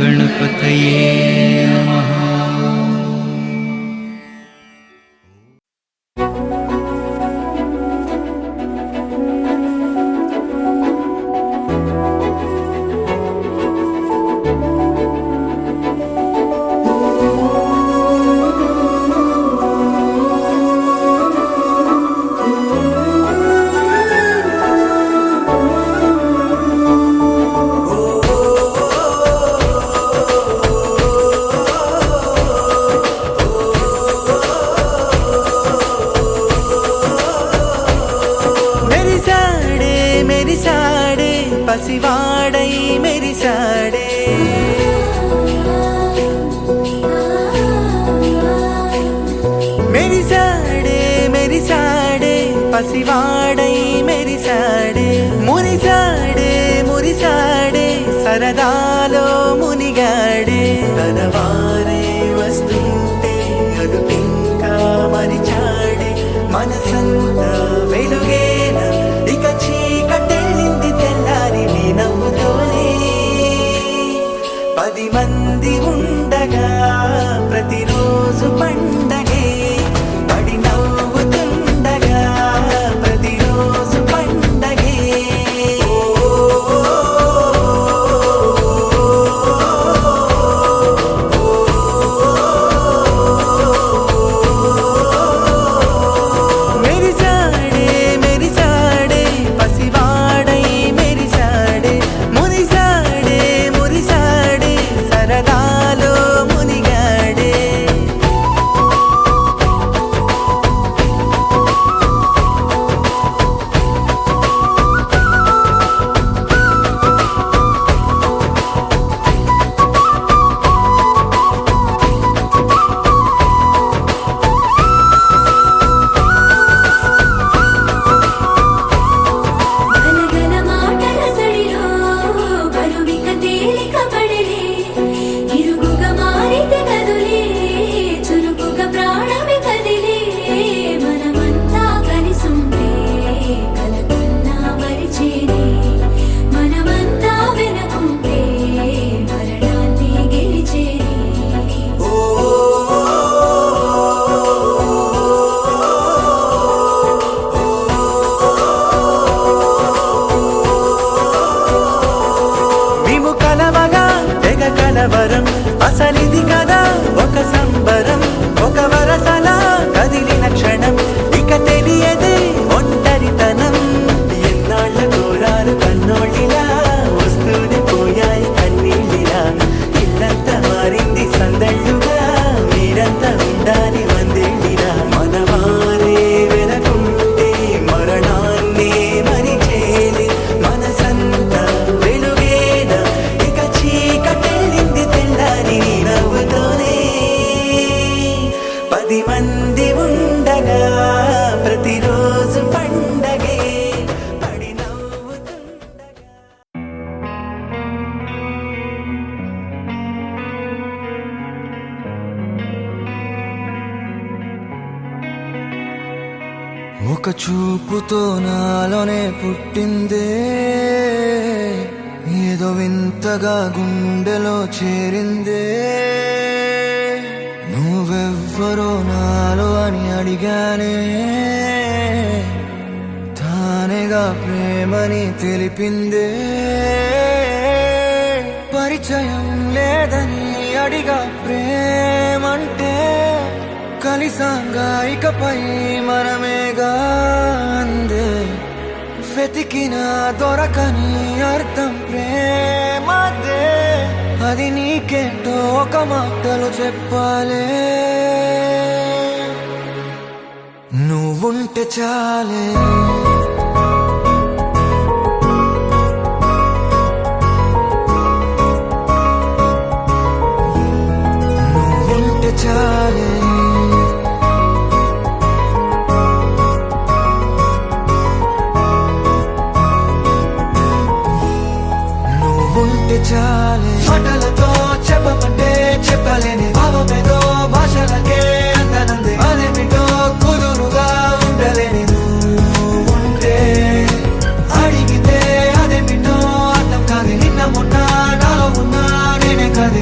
गणपतये नमः। పసివాడై మెరిసాడే మెరిసాడే మెరిసాడే పసివాడై మెరిసాడే మురిసాడే మురిసాడే సరదాలో మునిగాడే తనవారే వస్తుంటే అదుపింకా మరిచాడే మనసంతా వెలుగేనా ఇక చీకటెళ్ళింది తెల్లారి నీ నవ్వుతోనే 10 మంది ఉండగా ప్రతిరోజు పండగే పడి నవ్వుతుండగా ప్రతిరోజు పండగే మెరిసాడే మెరిసాడే పసివాడై మెరిసాడే మురిసాడే మురిసాడే సరదాలో మునిగాడే గలగల మాటల సడిలో బరువిక తేలిక పడలే ఇరుగుగా మారితే కదులే చురుకుగా ప్రాణమి కదిలే మనమంతా కలిసుంటే కలకున్నా మరిచేనే మనమంతా వెనకుంటే మరణాన్ని గెలిచేనే మేము కలవగా తెగ కలవరం అసలిది కదా ఒక సంబరం ఒక వరసలా కదిలిన క్షణం ఇక తెలియదే ఒంటరితనం ఎన్నాళ్ళ కోరాలు కన్నోళ్ళిలా వస్తూనే పోయాయి కన్నీళ్ళిలా ఇల్లంతా మారింది సందళ్ళుగా మీరంతా ఉండాలి వందేళ్ళిలా మనవారే వెనకుంటే మరణాన్నే మరిచేలే మనసంతా వెలుగేనా ఇక చీకటెళ్ళింది తెల్లారి నీ నవ్వుతోనే 10 మంది ఉండగా ప్రతిరోజు పండగే పడి నవ్వుతుండగా ఒక చూపుతో నాలోనే పుట్టిందే ఏదో వింతగా గుండెలో చేరిందే నువ్వెవ్వరో నాలో అని అడిగానే తానేగా ప్రేమని తెలిపిందే పరిచయం లేదని అడిగా ప్రేమంటే కలిసాంగా ఇకపై మనమేగా అందే వెతికిన దొరకని అర్థం ప్రేమదే అది నీకేంటో ఒక మాటలు చెప్పాలే నువ్వుంటే చాలే నువ్వుంటే చాలే నువ్వుంటే చాలే మాటలతో చెప్పమంటే చెప్పలేని భావమేదో భాషలకే అందనందే అదేమిటో కుదురుగా ఉండలేని నువ్వుంటే అడిగితే అదేమిటో అర్థం కాదు నిన్న మొన్న నాలో ఉన్నా నేనే కదే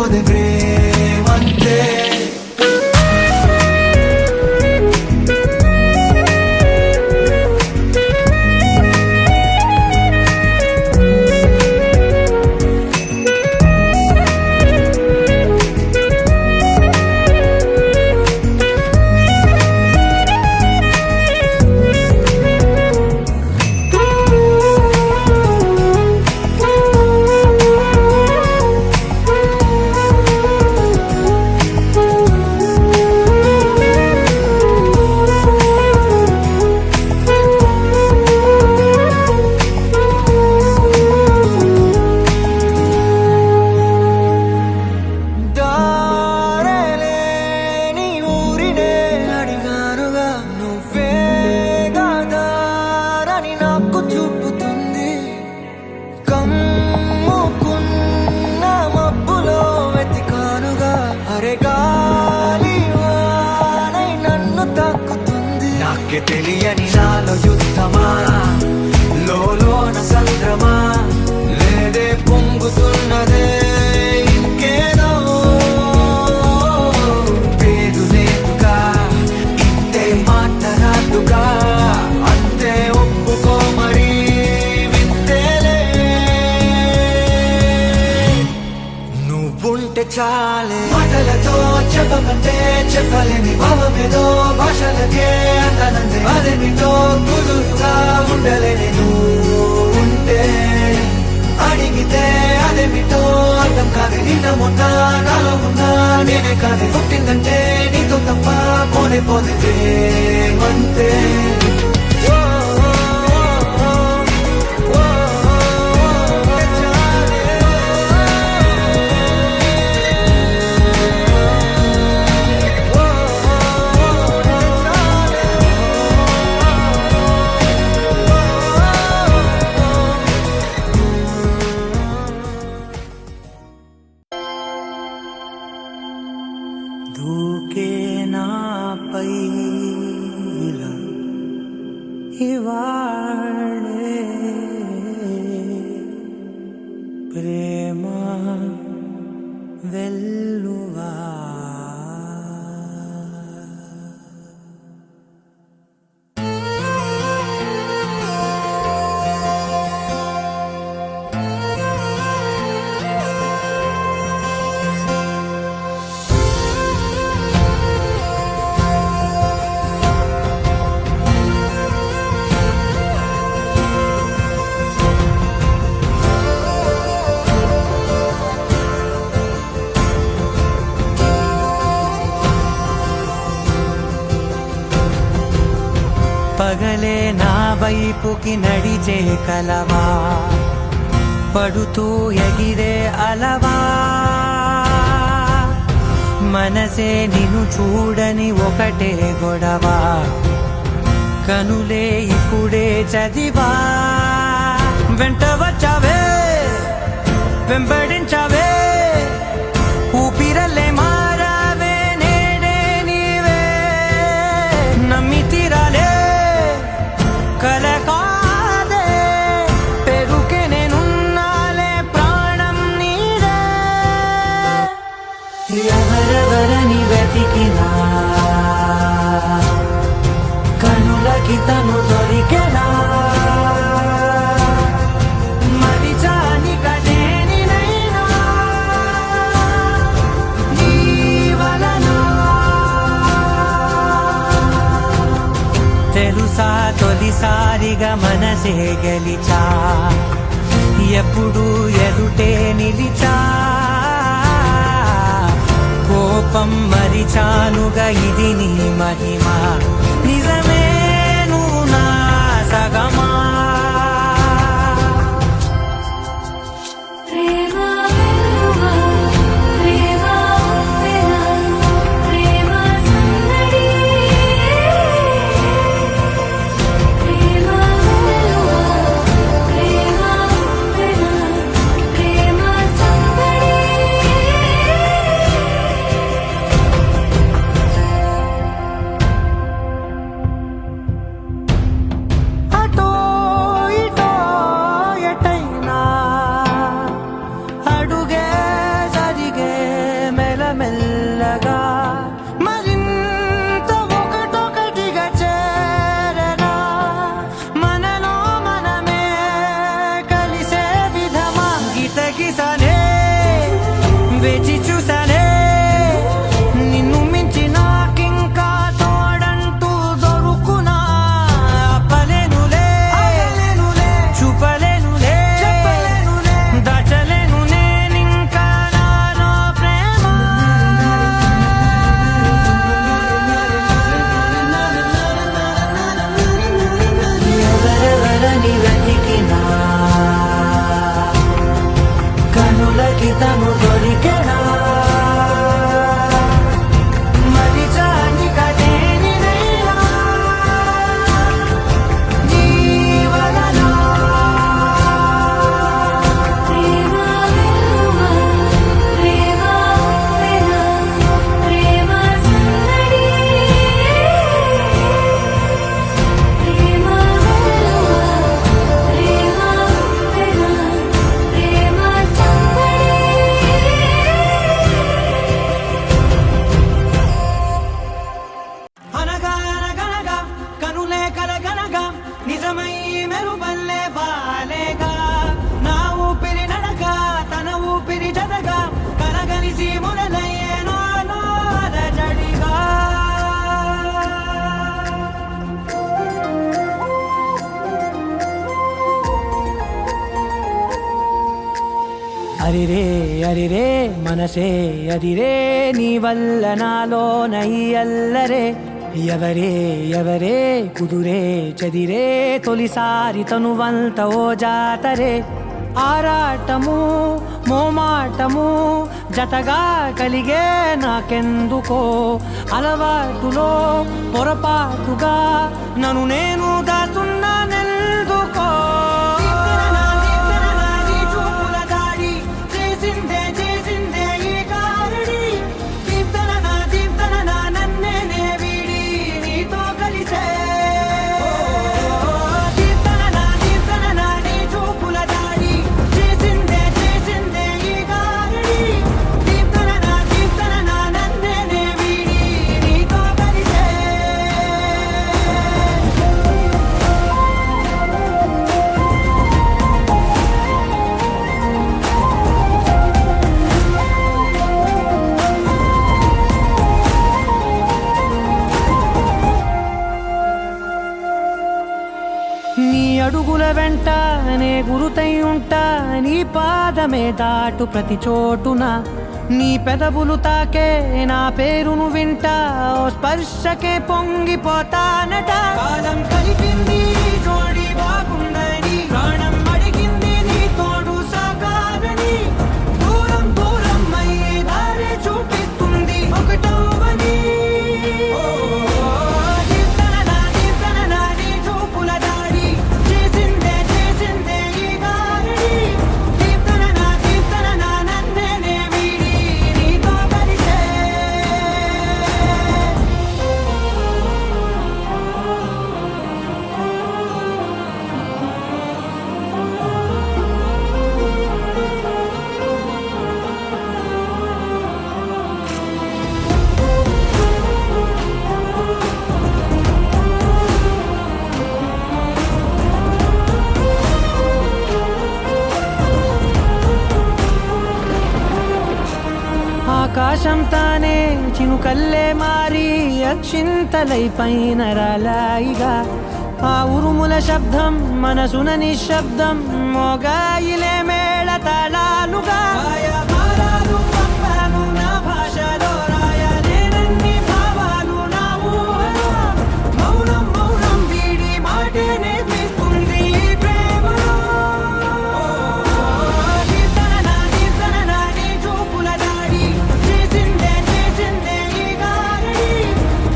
పోదే ప్రేమంతే దారేలేని ఊరినే అడిగానుగా నువ్వే దారని నాకు చూపుతుంది కమ్ముకున్న మబ్బులో వెతికానుగా అరే గాలి వానై నన్ను తాకుతుంది నాకే తెలియని నాలో యుద్ధమా లోన సంద్రమా లేదే పొంగుతున్నదే ఇంకేదో పేరు లేదుగా ఇంతే మాటరాదుగా అంతే ఒప్పుకో మరి వింతేలే నువ్వుంటే చాలే మాటలతో చెప్పమంటే చెప్పలేని భావమేదో భాషలకే అంతనందే అదేమిటో కుదురుగా ఉండలేని నువ్వుంటే అడిగితే అదేమిటో అర్థం కాదు నిన్న మొన్న నాలో ఉన్నా నేనే కాదు పుట్టిందంటే నీతో తప్ప పోనే పోతే ప్రేమంతే దూకే నాపై ఇలా ఇవాళే ప్రేమ వెల్లువా పగలే నా వైపుకి నడిచే కలవా పడుతూ ఎగిరే అలవా మనసే నిన్ను చూడని ఒకటే గొడవ కనులే ఇప్పుడే చదివా వెంట వచ్చావే వెంబడించావే ఊపిరల్లే మారావే నేడే నీవే నమ్మి తీరాలే కలకాదే పెరుకే నేనున్నాలే ప్రాణం నీదే ఎవరెవరని వెతికినా కనులకి తను దొరికెనా మరిచాని కదేనినైనా నీ వలన తెలుసా తొలిసారిగా మనసే గెలిచా ఎప్పుడు ఎదుటే నిలిచా కోపం మరిచానుగా ఇది నీ మహిమ నిజమే నువ్వు నా సగమా ప్రేమ వెల్లువా ప్రేమ ఉప్పెన ప్రేమ సందడి ప్రేమ వెల్లువా ప్రేమ ఉప్పెన ప్రేమ సందడి అటో వేచి చూసానే నిన్ను మించి నాకింకా తోడంటూ దొరుకునా అప్పలేనులే చూపలేనులే దాచలేను నేనింకా నాలో ప్రేమ ఎవరెవరని వెతికినా కనులకి తను దొరికెనా మరిచాని కదేని నేలా జీవననా ప్రేమ వెలువా ప్రేమ వెనా ప్రేమ సందడి ప్రేమ వెలువా ప్రేమ వెనా ప్రేమ సందడి అనగా అనగనగా కనులే కలగనగా నిజమై మెరుపల్లే వాలేగా నా ఊపిరి నడగా తన ఊపిరి జతగా కలగలిసి మొదలయ్యేనో అలజడిగా అరిరే అరిరే మనసే అరిరే నీ వల్ల నాలో నయ్యల్లరే ఎవరే ఎవరే కుదురే చదిరే తొలిసారి తనువంత ఓ జాతరే ఆరాటము మోమాటము జతగా కలిగే నాకెందుకో అలవాటులో పొరపాటుగా నన్ను నేను దాస్తున్నానెందుకో చూపుల దాడి చేసిందే చేసిందే ఈ కారడి దీప్తన నన్నే వీడి నీతో కలిసే దీప్తన నీ చూపుల దాడి చేసిందే చేసిందే ఈ కారడి దీప్తన నన్నే వీడి నీతో కలిసే నీ అడుగుల వెంట నే గురుతై ఉంటా నీ పాదమే దాటు ప్రతి చోటున నీ పెదవులు తాకే నా పేరును వింటా ఓ స్పర్శకే పొంగిపోతానట కాలం కలిపింది జోడి బాగుందని ప్రాణం అడిగింది నీ తోడు సాగాలని దూరం దూరం అయ్యే దారి చూపిస్తుంది ఒకటవని దీప్తన నీ చూపుల దాడి చేసిందే చేసిందే ఈ గారడి దీప్తన నన్నే వీడి నీతో కలిసే ఆకాశం తానే చినుకల్లే మారి అక్షింతలై పైన రాలాయిగా ఆ ఉరుముల శబ్దం మనసున నిశ్శబ్దం మోగాయిలే మేళ తాళాలుగా నా భాషలో రాయలేనన్ని భావాలు నా ఊహలో మౌనం మౌనం వీడి మాటే నేర్పిస్తుంది ఈ ప్రేమలో దీప్తన నీ చూపుల దాడి చేసిందే చేసిందే ఈ గారడి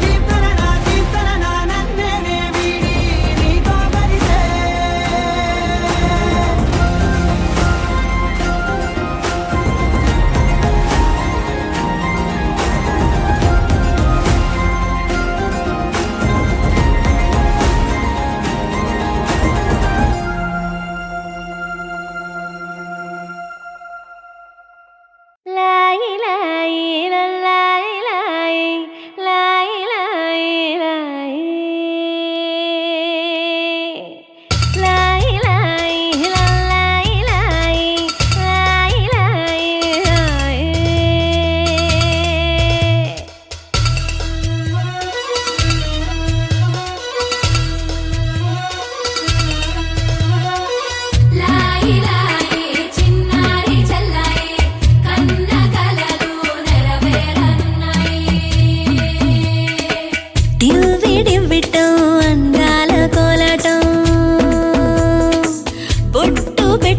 దీప్తన నన్నే వీడి నీతో కలిసే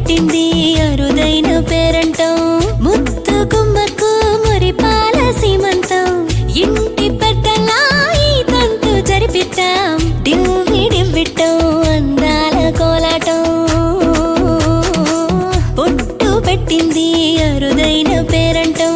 పెట్టింది అరుదైన పేరంటం ముత్తు గుమ్మకు మురిపాల సీమంతం ఇంటి పెద్దలా ఈ తంతు జరిపిద్దాం డివ్వి డివ్విట్టం అందాల కోలాటం పొట్టు పెట్టింది అరుదైన పేరంటం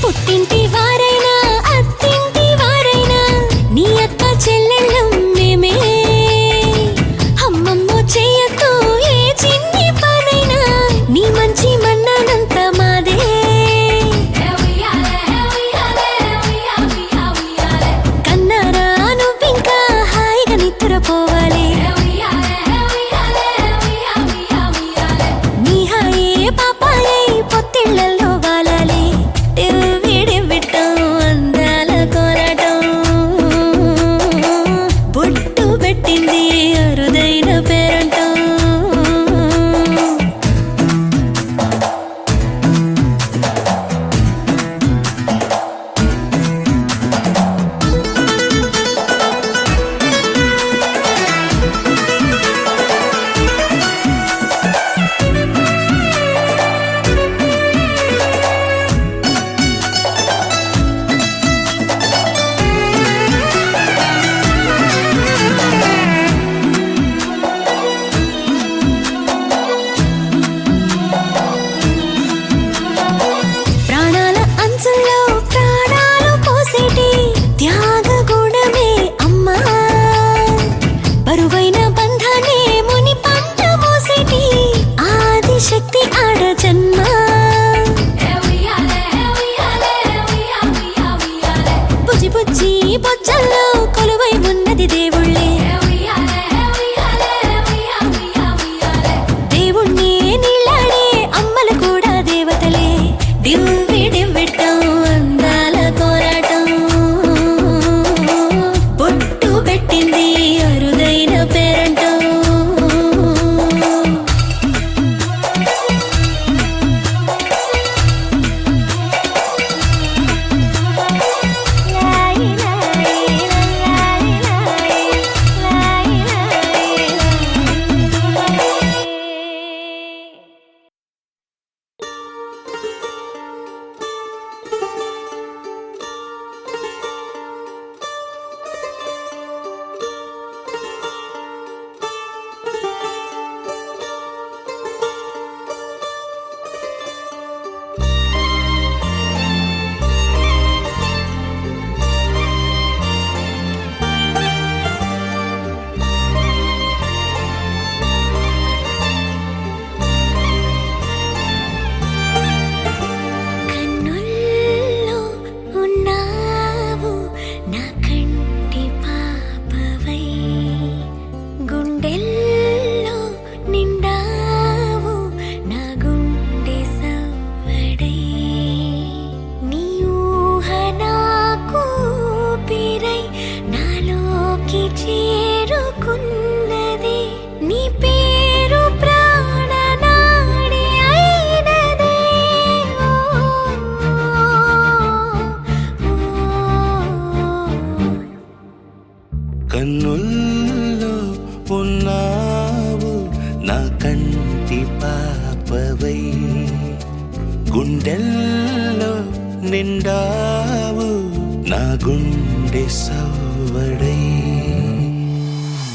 పుట్టింటి వారైనా అత్తింటి వారైనా నీ అక్క చెల్లెళ్ళం మేమే అమ్మమ్మో చెయ్యకు ఏ చిన్ని పనైనా నీ మంచి మన్నానంత మాదే కన్నారా నువ్వింకా హాయిగా నిద్రపోవాలి నీ హాయే పాపాయే పొత్తిళ్లలో వాలాలి డివ్విడివ్విట్టం అందాల కోలాటం బొట్టు పెట్టింది అరుదైన పేరంటం ప్రాణాల అంచుల్లో ప్రాణాలు పోసేటి త్యాగ గుణమే అమ్మా బరువైన బంధాన్ని ముని పంట మోసేటి ఆదిశక్తి ఆడ జన్మ బుజ్జి బుజ్జి బొజ్జల్లో కొలువై ఉన్నది దేవుళ్ళే దేవుణ్ణి నీళ్ళాడే అమ్మలు కూడా దేవతలే డివ్వి డివ్విట్టం అందాల కోలాటం బొట్టు పెట్టింది అరుదైన పేరంటం కన్నుల్లో ఉన్నావు నా కంటి పాపవై గుండెల్లో నిండావు నా గుండె సవ్వడై నీ ఊహ నాకు ఊపిరై నాలోకి చేరుకున్నది నీ పేరు ప్రాణనాడి అయినదే కన్నుల్లో ఉన్నావు నా కంటి పాపవై గుండెల్లో నిండావు నా గుండె సవ్వడై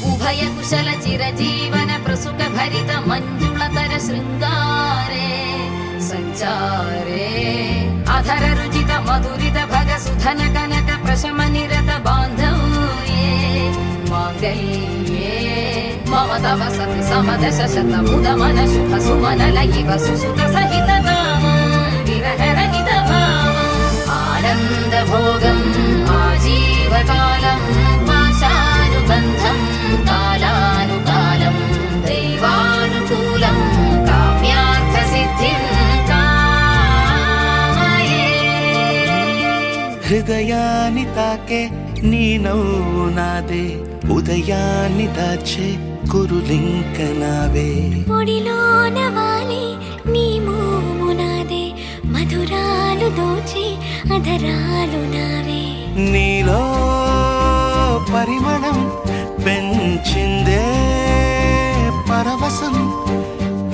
ఉభయ కుశల చిరజీవన ప్రసుక భరిత మంజుళతర శృంగారే సంచారే అధర రుచిత మధురిత భగ సుధన కనక ప్రశమ నిరత బాంధవ్యే మాంగళ్యే మమ తవ సతి సమదశ శతముదమన శుభ సుమనలయివ సుసుత సహితనామం విరహరహిత భావం ఆనంద భోగం ఆజీవకాలం పాశానుబంధం కాలానుకాలం దైవానుకూలం కామ్యార్థ సిద్ధిం కామయే. హృదయాన్ని తాకే నీ నవ్వు నాదే, ఉదయాన్ని దాచే కురులింక నావే. ఒడిలోన వాలి నీ మోము నాదే, మధురాలు దోచి అధరాలు నావే. నీలో పరిమళం పెంచిందే పరవశం,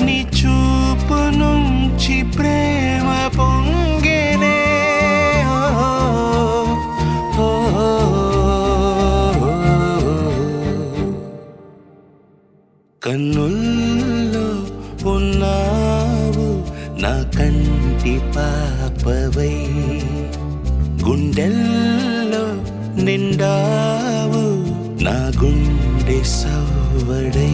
నీ చూపు నుంచి ప్రేమ పొంగేనే. ఓ, ఓ, ఓ. కన్నుల్లో ఉన్నావు నా కంటి పాపవై, గుండెల్లో నిండావు నా గుండె సవ్వడై.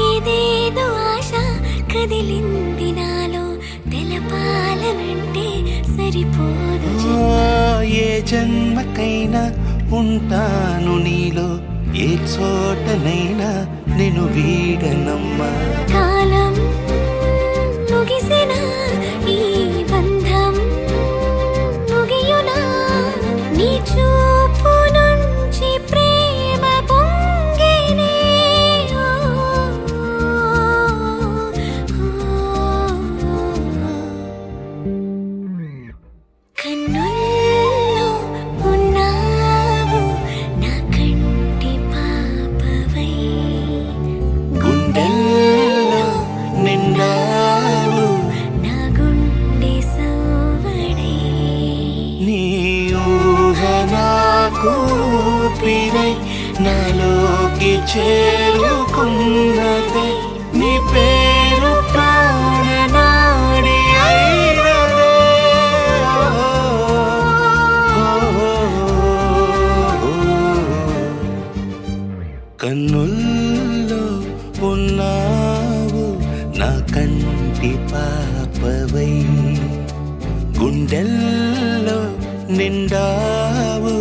ఏదేదో ఆశ కదిలింది నాలో, తెలపాలనంటే సరిపోదు ఏ జన్మకైనా ఉంటాను నీలో, ఏ చోటనైనా నేను వీడనమ్మా. కాలం ముగిసిన ఈ బంధం ముగియునా, నీ చూపు నుంచి ప్రేమ పొంగేనే. కన్నుల్లో ఉన్నావు నా కంటి పాపవై, గుండెల్లో నిండావు నా గుండె సవ్వడై. నీ ఊహ నాకు ఊపిరై నాలోకి చేరుకున్నదే, నీ పేరు ప్రాణనాడి అయినదే. కన్నుల్లో ఉన్నావు నా కంటి పాపవై, గుండెల్లో నిండావు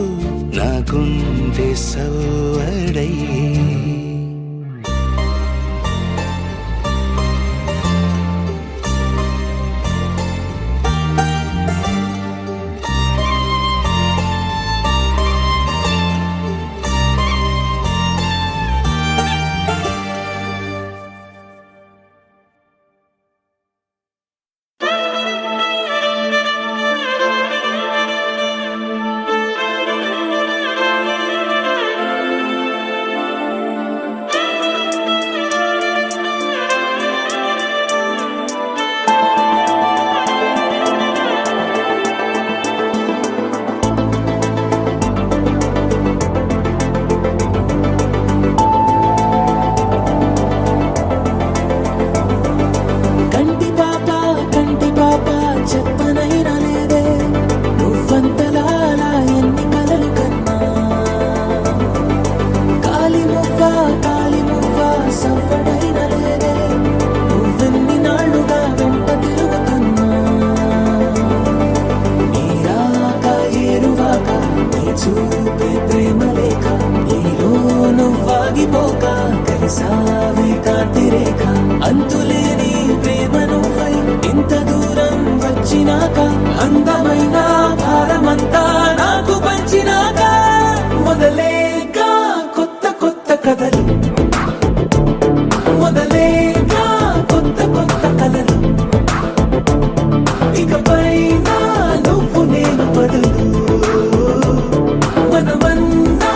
నా గుండె సవ్వడై. సావే కాంతి రేఖ అంతులేని ప్రేమ నువ్వై ఇంత దూరం వచ్చినాక అందమైన భారమంతా నాకు పంచినాక మొదలేక కొత్త కొత్త కథలు మొదలేక కొత్త కొత్త కలలు ఇకపై నువ్వు నేను బదులు మనమన్నా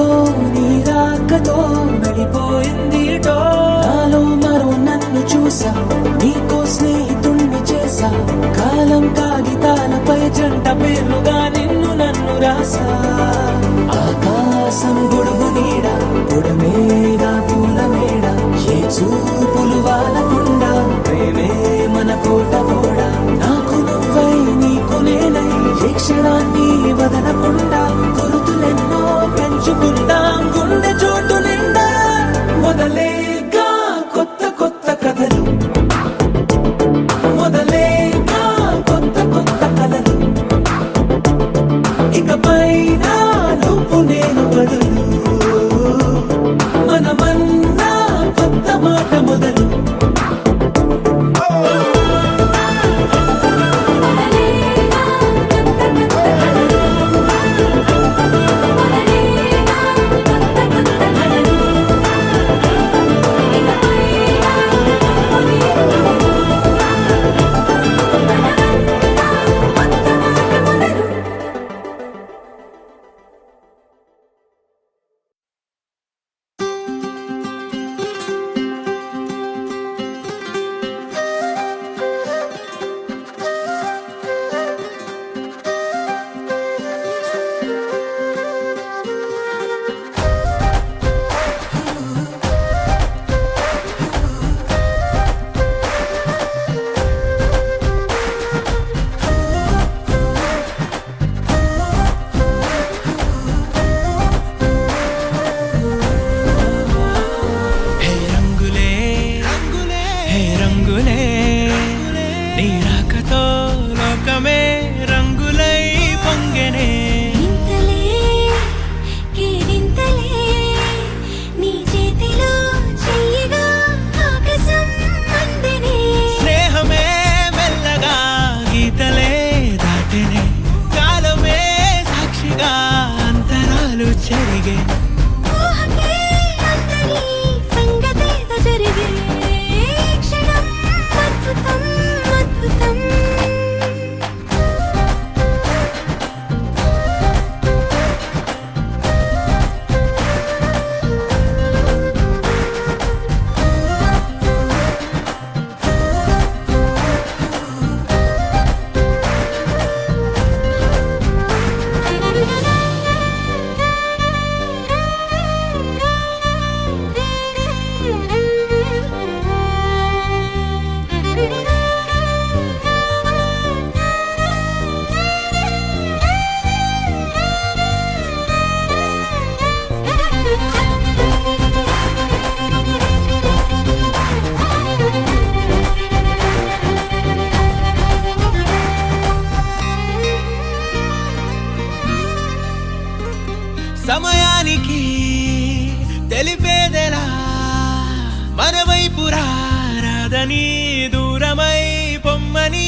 ఎందుకో నీ రాకతో వెళ్ళిపోయింది ఏటో. నాలో మరో నన్ను చూసా, నీకో స్నేహితుణ్ణి చేసా. కాలం కాగితాలపై జంట పేర్లుగా నిన్ను నన్ను రాసా. ఆకాశం గొడుగు నీడ, పొడమేడ పూల మేడ, ఏ చూపులు వాళ్ళకుండా ప్రేమే మన కోట గోడ. నాకు నువ్వై నీకు నేనై ఏ క్షణాన్ని వదలకుండా గుర్తులెన్నో పెంచుకుందాం గుండె చోటు నిండా. మొదలేగా కొత్త కొత్త కథలు, మొదలేగా కొత్త కొత్త కలలు. ఇకపైన నువ్వు నేను బదులు, మనమన్నా కొత్త మాట మొదలు. సమయానికి తెలిపేదెలా మన వైపు రాదని దూరమై పొమ్మని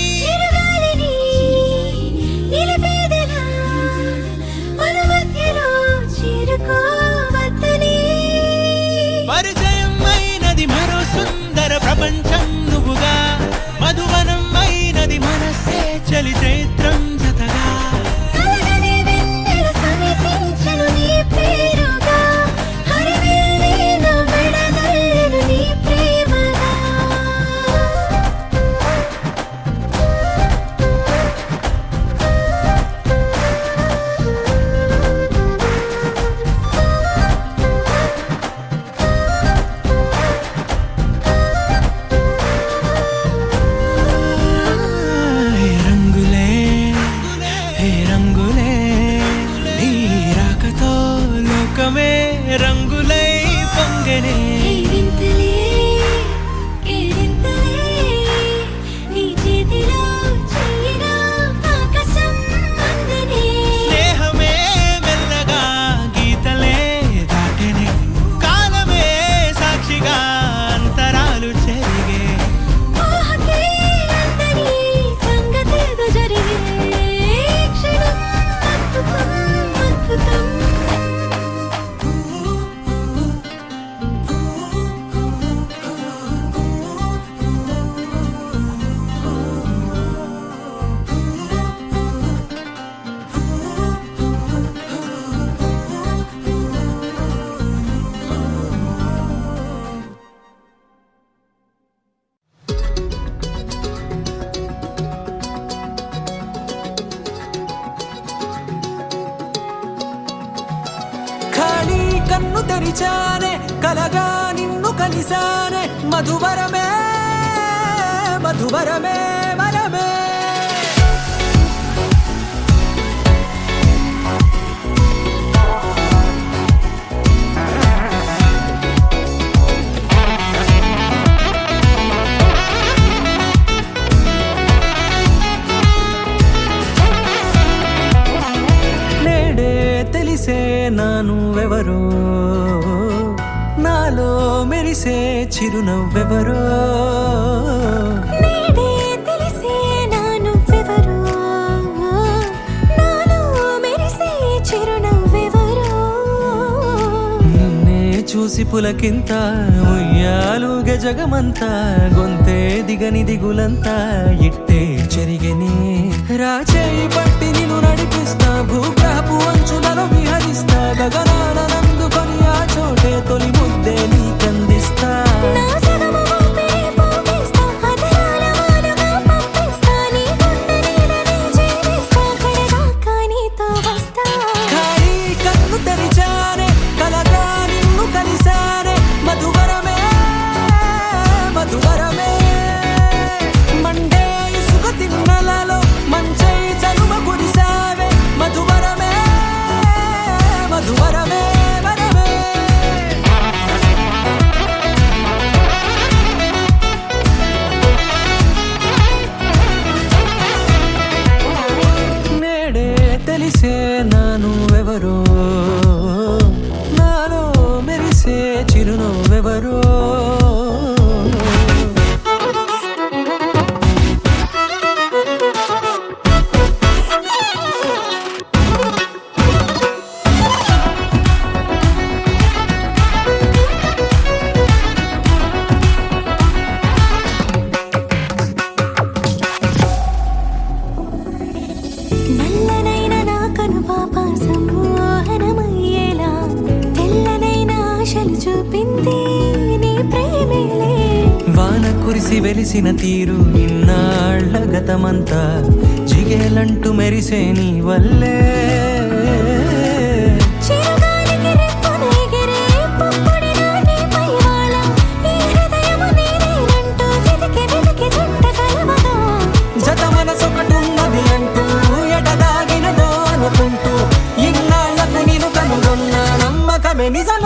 పరిచయం అయినది మరో సుందర ప్రపంచం నువ్వుగా మధువనం అయినది మనసే చలి చైత్రం జతగా రంగులై పొంగనే స్నేహమే మెల్లగా గీతలే దాటెనే కాలమే సాక్షిగా అంతరాలు చెరిగే కన్ను తెరిచానే కలగా నిన్ను కలిసానే మధువరమే మధువరమే వరమే తెలిసే నానువెవరో నాలో మెరిసే చిరునవ్వెవరో నేడే తెలిసే నానువెవరో నాలో మెరిసే చిరునవ్వెవరో నిన్నే చూసి పులకింత ఉయ్యాలుగే జగమంతా గొంతే దిగని దిగులంతా ఇట్టే చెరిగెనే రాచేయి పట్టి నిన్ను నడిపిస్తా భూగ్రహపు అంచులలో విహరిస్తా గగనాన నందుకొని ఆ చోటే తొలి ముద్దే నీకందిస్తా నా సగము ఊపిరి పోగిస్తా అదరాల వానగా పంపిస్తా నీ గుండె నీడనే చేరిస్తా కడదాకా నీతో వస్తా ఖాళీ కన్ను తెరిచానే కలగా నిన్ను కలిసానే మధువరమే మధువరమే మండే ఇసుక తిన్నలలో మంచై చలువ కురిసావే మధువరమే మధువరమే వరమే నేడే తెలిసే నానువెవరో నాలో మెరిసే చిరునవ్వెవరో నల్లనైన నా కనుపాప సమ్మోహనమయ్యేలా తెల్లనైన ఆశలు చూపింది నీ ప్రేమేలే వాన కురిసి వెలిసిన తీరు ఇన్నాళ్ల గతమంతా జిగేలంటూ మెరిసే నీ వల్లే చిరుగాలికి రెప్పను ఎగిరే పుప్పొడిగా నీపై వాల ఈ హృదయము నీదేనంటూ వెతికి వెతికి జంట కలవగా జత మనసొకటున్నది అంటూ ఎడదాగినదో అనుకుంటూ ఇన్నాళ్లకు నేను కనుగొన్న నమ్మకమే నిజమ